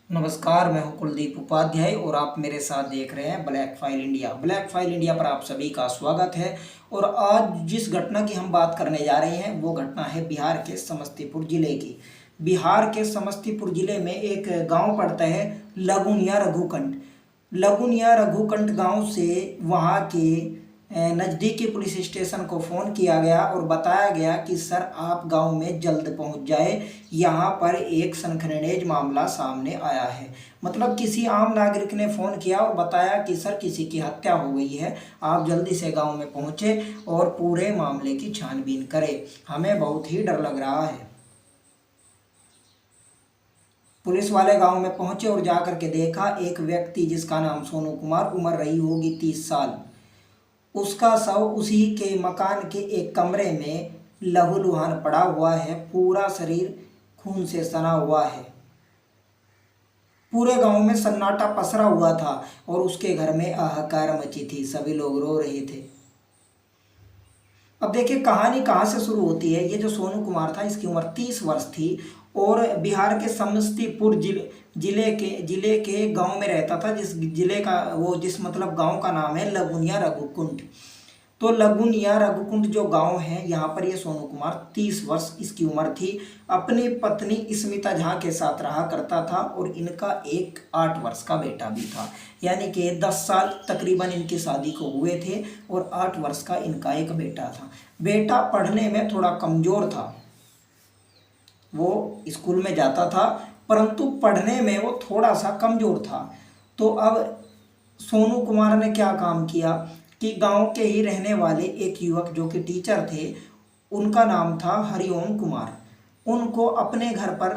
नमस्कार, मैं हूं कुलदीप उपाध्याय और आप मेरे साथ देख रहे हैं black file India. Black file India पर आप सभी का स्वागत है। और आज जिस घटना की हम बात करने जा रहे हैं वो घटना है बिहार के समस्तीपुर जिले की। बिहार के समस्तीपुर जिले में एक गांव पड़ता है लगुनिया रघुकंड। लगुनिया रघुकंड गांव से वहां के नज़दीकी पुलिस स्टेशन को फ़ोन किया गया और बताया गया कि सर आप गांव में जल्द पहुंच जाए, यहां पर एक सनसनीखेज मामला सामने आया है। मतलब किसी आम नागरिक ने फ़ोन किया और बताया कि सर किसी की हत्या हो गई है, आप जल्दी से गांव में पहुंचे और पूरे मामले की छानबीन करें, हमें बहुत ही डर लग रहा है। पुलिस वाले गांव में पहुंचे और जाकर के देखा एक व्यक्ति जिसका नाम सोनू कुमार, उम्र रही होगी 30 साल, उसका शव उसी के मकान के एक कमरे में लहूलुहान पड़ा हुआ है। पूरा शरीर खून से सना हुआ है। पूरे गांव में सन्नाटा पसरा हुआ था और उसके घर में हाहाकार मची थी, सभी लोग रो रहे थे। अब देखिए कहानी कहाँ से शुरू होती है। ये जो सोनू कुमार था इसकी उम्र 30 वर्ष थी और बिहार के समस्तीपुर जिले के गांव में रहता था। जिस मतलब गांव का नाम है लगुनिया रघुकुंड। तो लगुनिया रघुकुंड जो गांव है यहाँ पर ये सोनू कुमार 30 वर्ष इसकी उम्र थी, अपनी पत्नी स्मिता झा के साथ रहा करता था और इनका एक 8 वर्ष का बेटा भी था। यानी कि 10 साल तकरीबन इनकी शादी को हुए थे और 8 वर्ष का इनका एक बेटा था। बेटा पढ़ने में थोड़ा कमज़ोर था, वो स्कूल में जाता था परंतु पढ़ने में वो थोड़ा सा कमज़ोर था। तो अब सोनू कुमार ने क्या काम किया कि गांव के ही रहने वाले एक युवक जो कि टीचर थे, उनका नाम था हरिओम कुमार, उनको अपने घर पर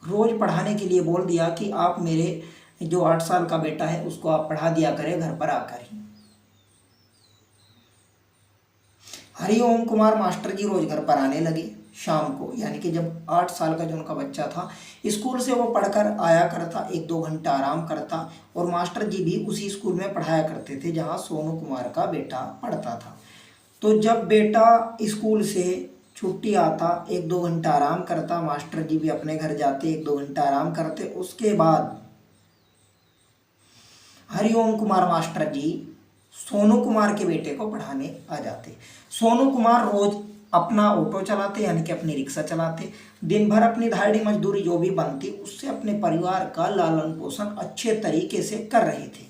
रोज़ पढ़ाने के लिए बोल दिया कि आप मेरे जो 8 साल का बेटा है उसको आप पढ़ा दिया करें घर पर आकर ही। हरिओम कुमार मास्टर जी रोज़ घर पर आने लगे शाम को, यानी कि जब 8 साल का जो उनका बच्चा था स्कूल से वो पढ़कर आया करता, 1-2 घंटा आराम करता और मास्टर जी भी उसी स्कूल में पढ़ाया करते थे जहाँ सोनू कुमार का बेटा पढ़ता था। तो जब बेटा स्कूल से छुट्टी आता, 1-2 घंटा आराम करता, मास्टर जी भी अपने घर जाते, 1-2 घंटा आराम करते, उसके बाद हरिओम कुमार मास्टर जी सोनू कुमार के बेटे को पढ़ाने आ जाते। सोनू कुमार रोज अपना ऑटो चलाते, यानी कि अपनी रिक्शा चलाते, दिन भर अपनी दिहाड़ी मजदूरी जो भी बनती उससे अपने परिवार का लालन पोषण अच्छे तरीके से कर रहे थे।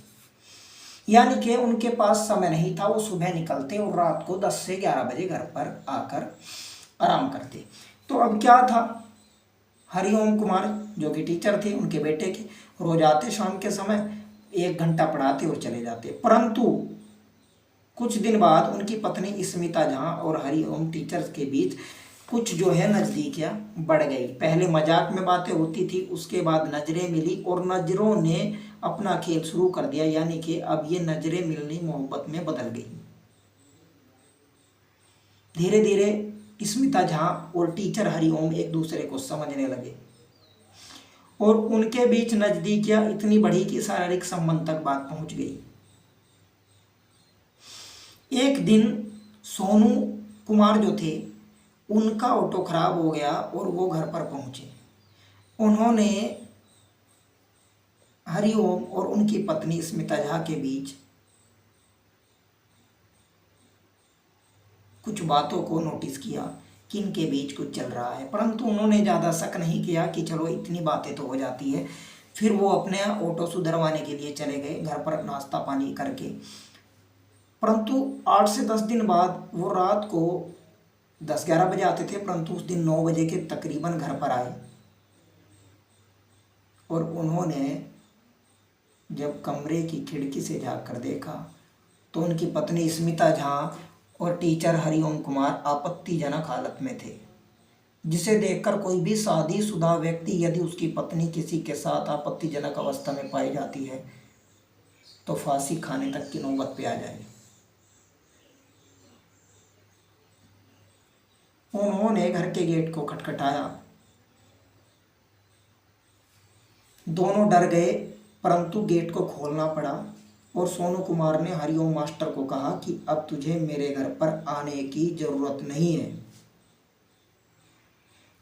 यानी कि उनके पास समय नहीं था, वो सुबह निकलते और रात को 10 से 11 बजे घर पर आकर आराम करते। तो अब क्या था, हरिओम कुमार जो कि टीचर थे उनके बेटे के, रोज आते शाम के समय 1 घंटा पढ़ाते और चले जाते। परंतु कुछ दिन बाद उनकी पत्नी स्मिता झा और हरिओम टीचर्स के बीच कुछ जो है नज़दीकियाँ बढ़ गई। पहले मजाक में बातें होती थी, उसके बाद नज़रें मिली और नज़रों ने अपना खेल शुरू कर दिया, यानी कि अब ये नज़रें मिलनी मोहब्बत में बदल गई। धीरे धीरे स्मिता झा और टीचर हरिओम एक दूसरे को समझने लगे और उनके बीच नज़दीकियाँ इतनी बढ़ी कि शारीरिक संबंध तक बात पहुंच गई। एक दिन सोनू कुमार जो थे उनका ऑटो खराब हो गया और वो घर पर पहुंचे। उन्होंने हरिओम और उनकी पत्नी स्मिता झा के बीच कुछ बातों को नोटिस किया कि इनके बीच कुछ चल रहा है, परंतु उन्होंने ज़्यादा शक नहीं किया कि चलो इतनी बातें तो हो जाती है। फिर वो अपने ऑटो सुधरवाने के लिए चले गए घर पर नाश्ता पानी करके। परंतु 8 से 10 दिन बाद वो रात को 10-11 बजे आते थे, परंतु उस दिन 9 बजे के तकरीबन घर पर आए और उन्होंने जब कमरे की खिड़की से झाँक कर देखा तो उनकी पत्नी स्मिता झा और टीचर हरिओम कुमार आपत्तिजनक हालत में थे, जिसे देखकर कोई भी शादीशुदा व्यक्ति यदि उसकी पत्नी किसी के साथ आपत्तिजनक अवस्था में पाई जाती है तो फांसी खाने तक की नौबत पे आ जाएगी। उन्होंने घर के गेट को खटखटाया। दोनों डर गए, परंतु गेट को खोलना पड़ा और सोनू कुमार ने हरिओम मास्टर को कहा कि अब तुझे मेरे घर पर आने की ज़रूरत नहीं है,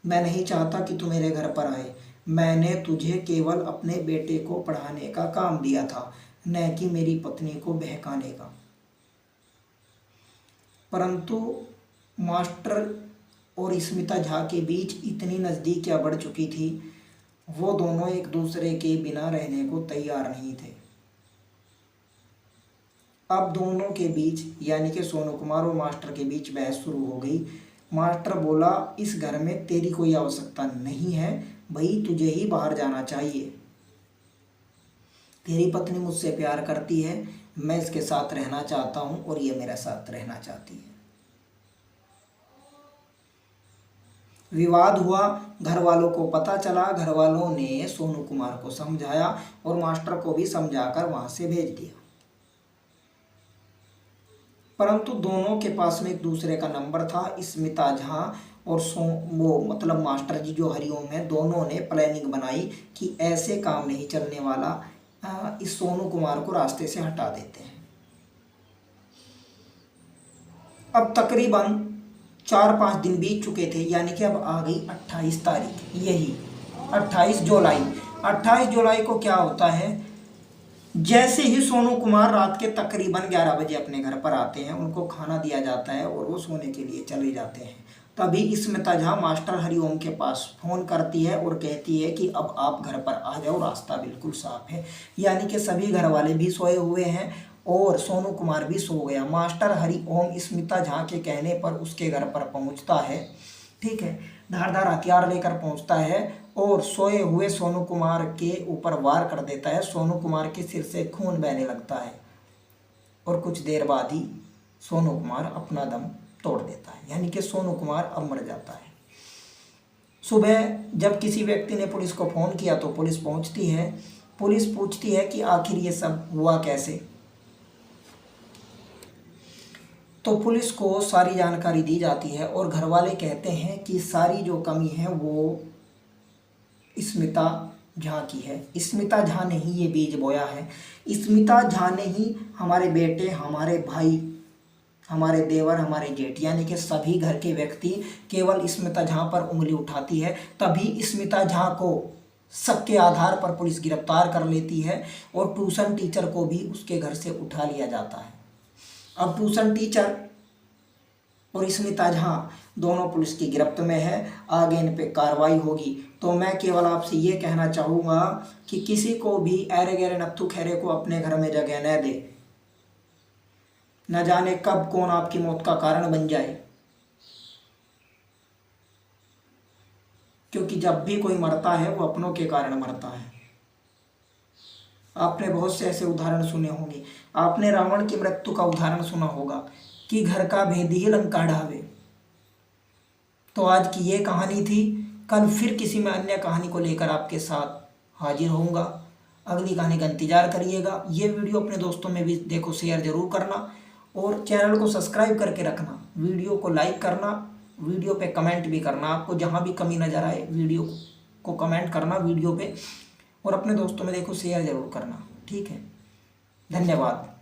मैं नहीं चाहता कि तू मेरे घर पर आए। मैंने तुझे केवल अपने बेटे को पढ़ाने का काम दिया था, न कि मेरी पत्नी को बहकाने का। परंतु मास्टर और स्मिता झा के बीच इतनी नज़दीकियाँ बढ़ चुकी थी, वो दोनों एक दूसरे के बिना रहने को तैयार नहीं थे। अब दोनों के बीच यानी कि सोनू कुमार और मास्टर के बीच बहस शुरू हो गई। मास्टर बोला, इस घर में तेरी कोई आवश्यकता नहीं है भाई, तुझे ही बाहर जाना चाहिए। तेरी पत्नी मुझसे प्यार करती है, मैं इसके साथ रहना चाहता हूँ और ये मेरे साथ रहना चाहती है। विवाद हुआ, घर वालों को पता चला, घर वालों ने सोनू कुमार को समझाया और मास्टर को भी समझाकर वहां से भेज दिया। परंतु दोनों के पास में एक दूसरे का नंबर था। स्मिता झा और मतलब मास्टर जी जो हरिओम है, दोनों ने प्लानिंग बनाई कि ऐसे काम नहीं चलने वाला, इस सोनू कुमार को रास्ते से हटा देते हैं। अब तकरीबन 4-5 दिन बीत चुके थे, यानी कि अब आ गई 28 तारीख, यही 28 जुलाई। 28 जुलाई को क्या होता है, जैसे ही सोनू कुमार रात के तकरीबन 11 बजे अपने घर पर आते हैं, उनको खाना दिया जाता है और वो सोने के लिए चले जाते हैं। तभी स्मिता झा मास्टर हरिओम के पास फ़ोन करती है और कहती है कि अब आप घर पर आ जाओ, रास्ता बिल्कुल साफ है। यानी कि सभी घर वाले भी सोए हुए हैं और सोनू कुमार भी सो गया। मास्टर हरिओम स्मिता झा के कहने पर उसके घर पर पहुंचता है, ठीक है, धारदार हथियार लेकर पहुंचता है और सोए हुए सोनू कुमार के ऊपर वार कर देता है। सोनू कुमार के सिर से खून बहने लगता है और कुछ देर बाद ही सोनू कुमार अपना दम तोड़ देता है, यानी कि सोनू कुमार अब मर जाता है। सुबह जब किसी व्यक्ति ने पुलिस को फ़ोन किया तो पुलिस पहुंचती है। पुलिस पूछती है कि आखिर ये सब हुआ कैसे। तो पुलिस को सारी जानकारी दी जाती है और घर वाले कहते हैं कि सारी जो कमी है वो स्मिता झा की है। स्मिता झा ने ही ये बीज बोया है। स्मिता झा ने ही हमारे बेटे, हमारे भाई, हमारे देवर, हमारे जेठ यानी कि सभी घर के व्यक्ति केवल स्मिता झा पर उंगली उठाती है। तभी स्मिता झा को शक के आधार पर पुलिस गिरफ्तार कर लेती है और ट्यूशन टीचर को भी उसके घर से उठा लिया जाता है। अब ट्यूशन टीचर और स्मिता झा दोनों पुलिस की गिरफ्त में है, आगे इन पे कार्रवाई होगी। तो मैं केवल आपसे ये कहना चाहूँगा कि किसी को भी ऐरे गैरे नत्थू खैरे को अपने घर में जगह न दे, न जाने कब कौन आपकी मौत का कारण बन जाए। क्योंकि जब भी कोई मरता है वो अपनों के कारण मरता है। आपने बहुत से ऐसे उदाहरण सुने होंगे। आपने रावण की मृत्यु का उदाहरण सुना होगा कि घर का भेदी ही लंका ढावे। तो आज की ये कहानी थी। कल फिर किसी में अन्य कहानी को लेकर आपके साथ हाजिर होऊंगा। अगली कहानी का इंतजार करिएगा। ये वीडियो अपने दोस्तों में भी देखो, शेयर जरूर करना और चैनल को सब्सक्राइब करके रखना। वीडियो को लाइक करना, वीडियो पे कमेंट भी करना। आपको जहाँ भी कमी नज़र आए वीडियो को कमेंट करना वीडियो पे, और अपने दोस्तों में देखो शेयर जरूर करना। ठीक है, धन्यवाद।